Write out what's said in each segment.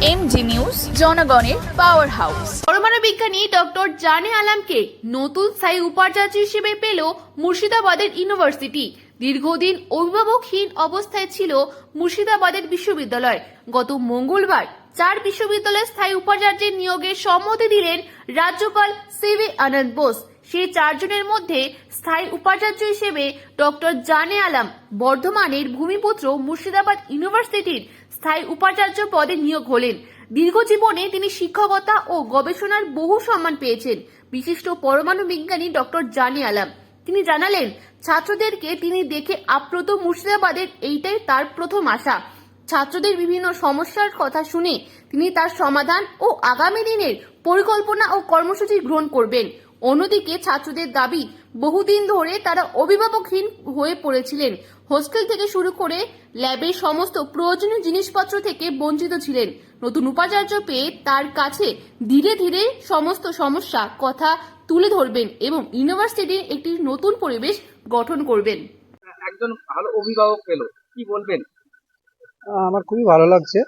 MG news, জনগণের power house. পরমাণু বিজ্ঞানী ডক্টর জানে আলমকে নতুন স্থায়ী উপাচার্য হিসেবে পেল মুর্শিদাবাদের ইউনিভার্সিটি। দীর্ঘদিন অভিভাবকহীন অবস্থায় ছিল মুর্শিদাবাদের বিশ্ববিদ্যালয়। গত মঙ্গলবার 4 বিশ্ববিদ্যালয়ের স্থায়ী উপাচার্যের নিয়োগে সম্মতি দিলেন রাজ্যপাল সিভি আনন্দ বোস। সেই 4 জনের মধ্যে স্থায়ী উপাচার্য হিসেবে ডক্টর জানে আলম বর্ধমানের ভূমিপুত্র মুর্শিদাবাদ ইউনিভার্সিটির স্থায়ী উপাচার্য পদে নিয়োগ হলেন। দীর্ঘ জীবনে তিনি শিক্ষকতা ও গবেষণার বহু সম্মান পেয়েছেন। বিশিষ্ট পরমাণু বিজ্ঞানী ডক্টর জানে আলম তিনি জানালেন, ছাত্রদেরকে তিনি দেখে আপ্লুত। মুর্শিদাবাদের এইটাই তার প্রথম আশা। ছাত্রদের বিভিন্ন সমস্যার কথা শুনে তিনি তার সমাধান ও আগামী দিনের পরিকল্পনা ও কর্মসূচি গ্রহণ করবেন। অন্যদিকে ছাত্রদের দাবি, বহুদিন ধরে তারা অভিভাবকহীন হয়ে পড়েছিলেন। হোস্টেল থেকে শুরু করে ল্যাবের সমস্ত প্রয়োজনীয় জিনিসপত্র থেকে বঞ্চিত ছিলেন। নতুন উপাচার্য পেয়ে তার কাছে ধীরে ধীরে সমস্ত সমস্যা কথা তুলে ধরবেন এবং ইউনিভার্সিটির একটি নতুন পরিবেশ গঠন করবেন। একজন ভালো অভিভাবক পেল, কি বলবেন? আমার খুবই ভালো লাগছে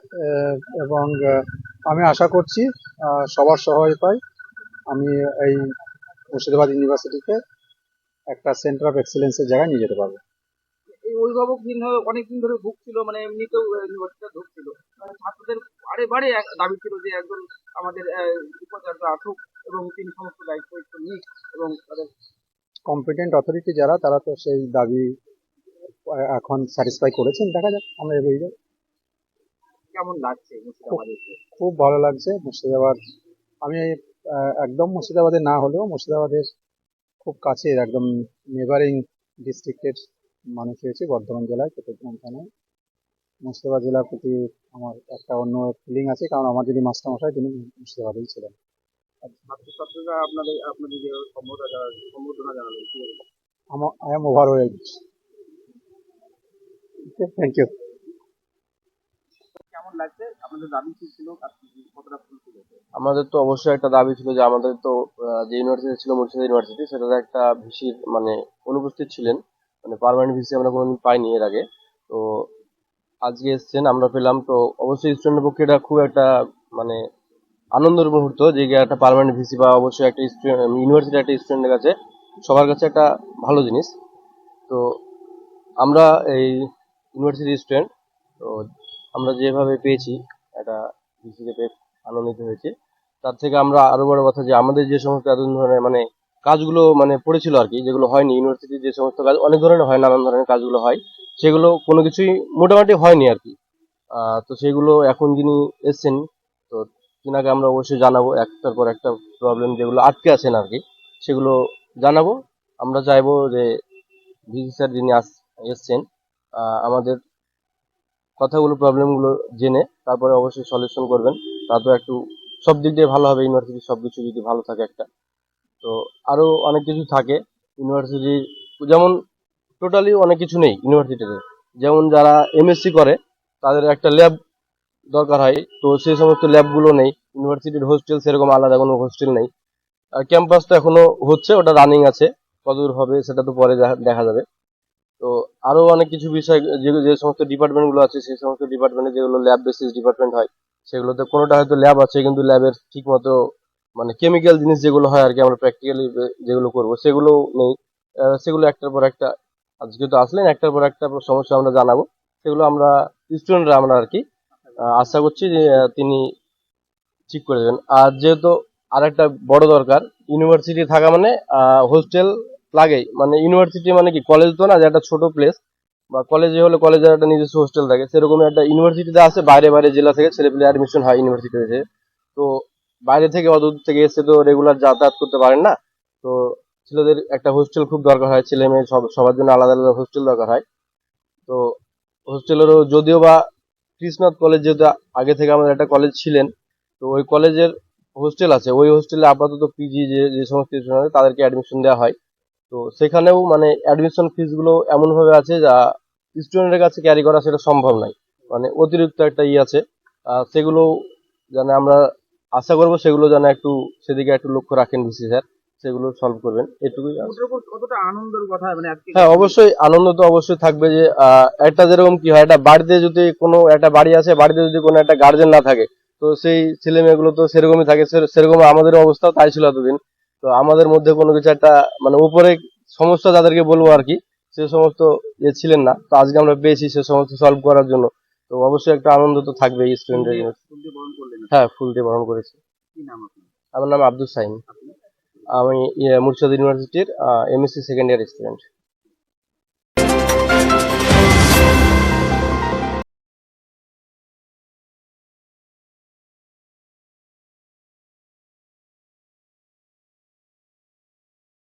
এবং আমি আশা করছি সবার সহায়তায় আমি এই মুর্শিদাবাদ ইউনিভার্সিটিকে একটা সেন্টার অফ এক্সেলেন্সের জায়গায় নিয়ে যেতে পারবো। এই অভিভাবকহীন হয়ে অনেকদিন ধরে ভুগছিল, মানে এমনিতেও ইউনিভার্সিটিতে ঢুকছিল। ছাত্রদের বারে বারে দাবি ছিল যে একজন আমাদের উপাচার্য আসুক এবং তিনি সমস্ত দায়িত্ব নিক এবং তাদের কম্পিটেন্ট অথরিটি যারা, তারা তো সেই দাবি এখন স্যাটিসফাই করেছেন। দেখা যাক আমরা এগিয়ে যাই। কেমন লাগছে মুর্শিদাবাদে? খুব ভালো লাগছে। মুর্শিদাবাদ, আমি একদম মুর্শিদাবাদে না হলেও মুর্শিদাবাদের খুব কাছের একদম নেবারিং ডিস্ট্রিক্টের মানুষ হয়েছে। বর্ধমান জেলায় চট্টগ্রাম থানায় মুর্শিদাবাদ জেলার প্রতি আমার একটা অন্য ফিলিং আছে, কারণ আমার যিনি মাস্টারমশাই তিনি মুর্শিদাবাদেই ছিলেন। ছাত্রছাত্রীরা আপনাদের যে সম্বোধনা জানালেন, কি বলবেন? I am overwhelmed. Thank you. কেমন লাগছে? আপনাদের দাবি কি ছিল, কতটা ফুলফিল হয়েছে? আমাদের তো অবশ্যই একটা দাবি ছিল যে আমাদের তো যে ইউনিভার্সিটি ছিল মুর্শিদাবাদ ইউনিভার্সিটি, সেটাতে একটা ভিসির মানে অনুপস্থিত ছিলেন, মানে পার্মানেন্ট ভিসি আমরা কোনোদিন পাইনি এর আগে। তো আজকে এসছেন, আমরা পেলাম। তো অবশ্যই স্টুডেন্টের পক্ষে এটা খুব একটা মানে আনন্দের মুহূর্ত যে একটা পার্মানেন্ট ভিসি বা অবশ্যই একটা ইউনিভার্সিটি একটা স্টুডেন্টের কাছে সবার কাছে একটা ভালো জিনিস। তো আমরা এই ইউনিভার্সিটির স্টুডেন্ট, তো আমরা যেভাবে পেয়েছি একটা ভিসিকে পেয়ে আনন্দিত হয়েছি। তার থেকে আমরা আরো বড় কথা যে আমাদের যে সমস্ত এত ধরনের মানে কাজগুলো মানে পড়েছিল আর কি, যেগুলো হয়নি ইউনিভার্সিটির যে সমস্ত কাজ অনেক ধরনের হয়, নানান ধরনের কাজগুলো হয়, সেগুলো কোনো কিছুই মোটামুটি হয়নি আর কি। তো সেগুলো এখন যিনি এসছেন, তো তিনাকে আমরা অবশ্যই জানাবো একটার পর একটা প্রবলেম যেগুলো আটকে আছেন আর কি, সেগুলো জানাবো। আমরা চাইবো যে ভিসি স্যার যিনি এসছেন আমাদের কথাগুলো প্রবলেমগুলো জেনে তারপরে অবশ্যই সলিউশন করবেন। তারপর একটু সব দিক দিয়ে ভালো হবে ইউনিভার্সিটির সবকিছু যদি ভালো থাকে একটা। তো আরো অনেক কিছু থাকে ইউনিভার্সিটির, যেমন টোটালি অনেক কিছু নেই ইউনিভার্সিটিতে। যেমন যারা এমএসসি করে তাদের একটা ল্যাব দরকার হয়, তো সেই সমস্ত ল্যাবগুলো নেই। ইউনিভার্সিটির হোস্টেল সেরকম আলাদা কোনো হোস্টেল নেই। আর ক্যাম্পাস তো এখনো হচ্ছে, ওটা রানিং আছে, কতদূর হবে সেটা তো পরে দেখা যাবে। তো আরো অনেক কিছু বিষয় যে সমস্ত ডিপার্টমেন্ট গুলো আছে, সেই সমস্ত ডিপার্টমেন্টে যেগুলো ল্যাব বেসিস ডিপার্টমেন্ট হয়, সেগুলোতে কোনোটা হয়তো ল্যাব আছে কিন্তু ল্যাবের ঠিক মতো মানে কেমিক্যাল জিনিস যেগুলো হয় আর কি, আমরা প্র্যাকটিক্যালি যেগুলো করবো সেগুলো নেই। সেগুলো একটার পর একটা, আজকে তো আসলেন, একটার পর একটা সমস্যা আমরা জানাবো, সেগুলো আমরা স্টুডেন্টরা আমরা আর কি আশা করছি যে তিনি ঠিক করে দেবেন। আর যেহেতু আর একটা বড় দরকার, ইউনিভার্সিটি থাকা মানে হোস্টেল লাগেই। মানে ইউনিভার্সিটি মানে কি কলেজ তো না যে একটা ছোট প্লেস, বা কলেজে হলে কলেজের একটা নিজস্ব হোস্টেল থাকে, সেরকম একটা ইউনিভার্সিটিতে আছে। বাইরে বাইরে জেলা থেকে ছেলেপেলে অ্যাডমিশন হয় ইউনিভার্সিটিতে, তো বাইরে থেকে অদূর থেকে এসে তো রেগুলার যাতায়াত করতে পারেন না। তো ছেলেদের একটা হোস্টেল খুব দরকার হয়, ছেলে মেয়ে সবার জন্য আলাদা আলাদা হোস্টেল দরকার হয়। তো হোস্টেলেরও যদিও বা কৃষ্ণনাথ কলেজ, যেহেতু আগে থেকে আমাদের একটা কলেজ ছিলেন, তো ওই কলেজের হোস্টেল আছে, ওই হোস্টেলে আপাতত পিজি যে সমস্ত স্টুডেন্ট আছে তাদেরকে অ্যাডমিশন দেওয়া হয়। তো সেখানেও মানে অ্যাডমিশন ফিস গুলো এমন ভাবে আছে যা স্টুডেন্টের কাছে ক্যারি করা সেটা সম্ভব নয়, মানে অতিরিক্ত একটা আছে। সেগুলো যেন আমরা আশা করবো সেগুলো যেন একটু সেদিকে একটু লক্ষ্য রাখেন ভিসি স্যার, সেগুলো সলভ করবেন, এটুকুই। কতটা আনন্দের কথা, মানে আজকে হ্যাঁ অবশ্যই আনন্দ তো অবশ্যই থাকবে। যে একটা যেরকম কি হয়, একটা বাড়িতে যদি কোনো একটা বাড়ি আছে, বাড়িতে যদি কোনো একটা গার্জেন না থাকে, তো সেই ছেলে মেয়েগুলো তো সেরকমই থাকে, সেরকম আমাদের অবস্থাও তাই ছিল এতদিন। তো আমাদের মধ্যে কোনো কিছু একটা মানে উপরে সমস্যা যাদেরকে বলবো আর কি, সে সমস্ত ছিলেন না। তো আজকে আমরা পেয়েছি সে সমস্ত সলভ করার জন্য। তো অবশ্যই একটা আনন্দ তো থাকবে স্টুডেন্টের জন্য। ফুল দিয়ে বরণ করলেন? হ্যাঁ, ফুল দিয়ে বরণ করেছি। কি নাম আপনার? আমার নাম আব্দুল সাইম। আমি মুর্শিদাবাদ ইউনিভার্সিটির এমএসসি সেকেন্ড ইয়ার স্টুডেন্ট।